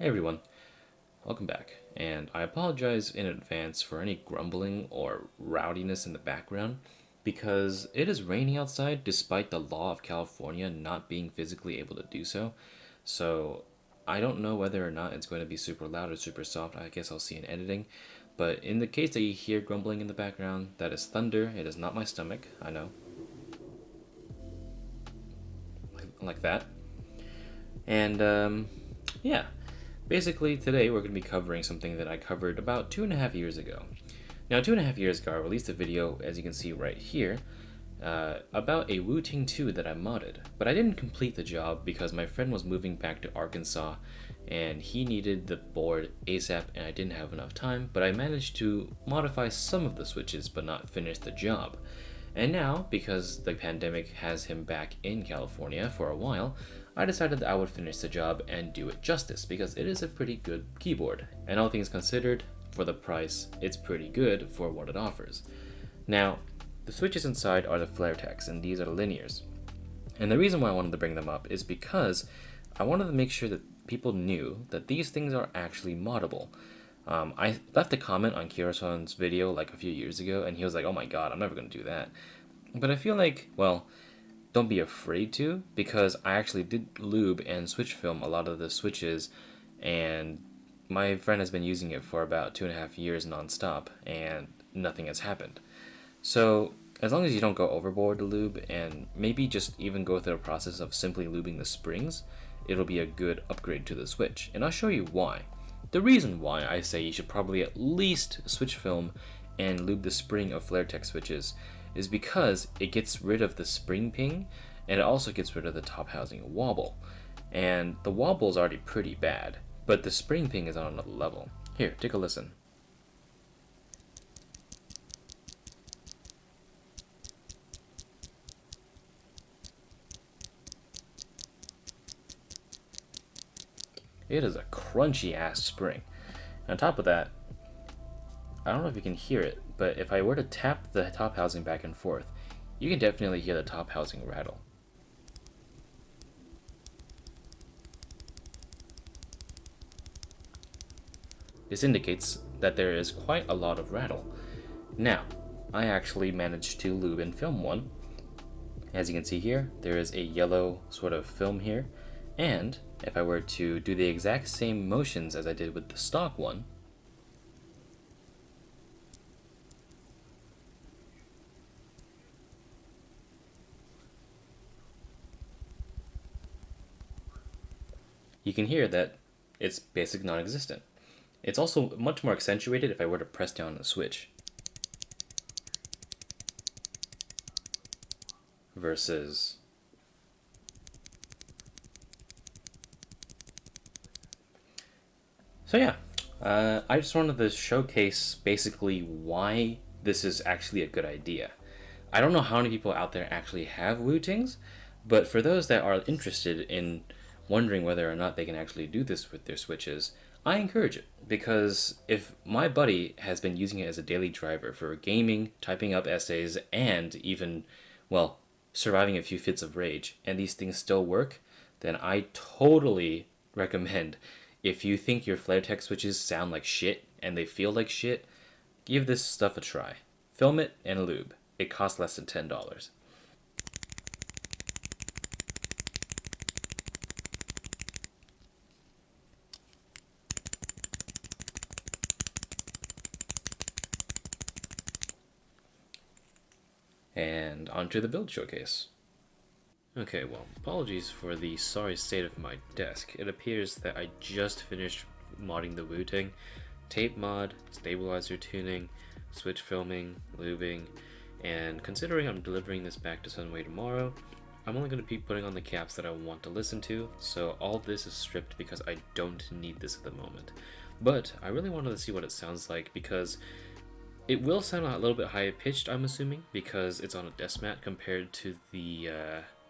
Hey everyone, welcome back, and I apologize in advance for any grumbling or rowdiness in the background because it is raining outside despite the law of California not being physically able to do so. So I don't know whether or not it's going to be super loud or super soft. I guess I'll see in editing. But in the case that you hear grumbling in the background, that is thunder. It is not my stomach, I know. Like that. And yeah. Basically, today we're going to be covering something that I covered about 2.5 years ago. Now, 2.5 years ago, I released a video, as you can see right here, about a Wooting 2 that I modded. But I didn't complete the job because my friend was moving back to Arkansas and he needed the board ASAP and I didn't have enough time, but I managed to modify some of the switches but not finish the job. And now, because the pandemic has him back in California for a while, I decided that I would finish the job and do it justice because it is a pretty good keyboard. And all things considered, for the price, it's pretty good for what it offers. Now, the switches inside are the Flaretechs and these are the linears. And the reason why I wanted to bring them up is because I wanted to make sure that people knew that these things are actually moddable. I left a comment on Kirasan's video like a few years ago, and he was like, oh my god, I'm never going to do that. But I feel like, well, don't be afraid to, because I actually did lube and switch film a lot of the switches, and my friend has been using it for about 2.5 years nonstop, and nothing has happened. So, as long as you don't go overboard to lube, and maybe just even go through the process of simply lubing the springs, it'll be a good upgrade to the switch, and I'll show you why. The reason why I say you should probably at least switch film and lube the spring of Flaretech switches is because it gets rid of the spring ping and it also gets rid of the top housing wobble. And the wobble is already pretty bad, but the spring ping is on another level. Here, take a listen. It is a crunchy ass spring. And on top of that, I don't know if you can hear it, but if I were to tap the top housing back and forth, you can definitely hear the top housing rattle. This indicates that there is quite a lot of rattle. Now, I actually managed to lube and film one. As you can see here, there is a yellow sort of film here, and if I were to do the exact same motions as I did with the stock one, you can hear that it's basically non-existent. It's also much more accentuated if I were to press down the switch versus so yeah, I just wanted to showcase basically why this is actually a good idea. I don't know how many people out there actually have Wootings, but for those that are interested in wondering whether or not they can actually do this with their switches, I encourage it, because if my buddy has been using it as a daily driver for gaming, typing up essays, and even, well, surviving a few fits of rage, and these things still work, then I totally recommend, if you think your Flaretech switches sound like shit and they feel like shit, give this stuff a try. Film it and lube. It costs less than $10. And onto the build showcase. Okay, well, apologies for the sorry state of my desk. It appears that I just finished modding the Wooting. Tape mod, stabilizer tuning, switch filming, lubing, and considering I'm delivering this back to Sunway tomorrow, I'm only going to be putting on the caps that I want to listen to, so all this is stripped because I don't need this at the moment. But I really wanted to see what it sounds like because it will sound a little bit higher pitched, I'm assuming, because it's on a desk mat compared to the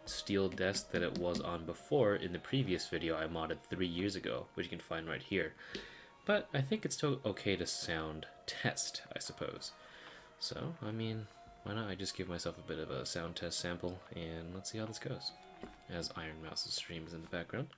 steel desk that it was on before in the previous video I modded 3 years ago, which you can find right here. But I think it's still okay to sound test, I suppose. So, I mean, why not I just give myself a bit of a sound test sample, and let's see how this goes. As Iron Mouse's stream is in the background.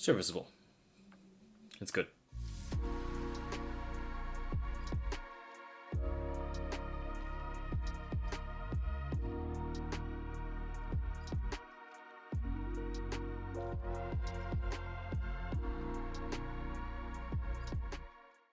serviceable. It's good.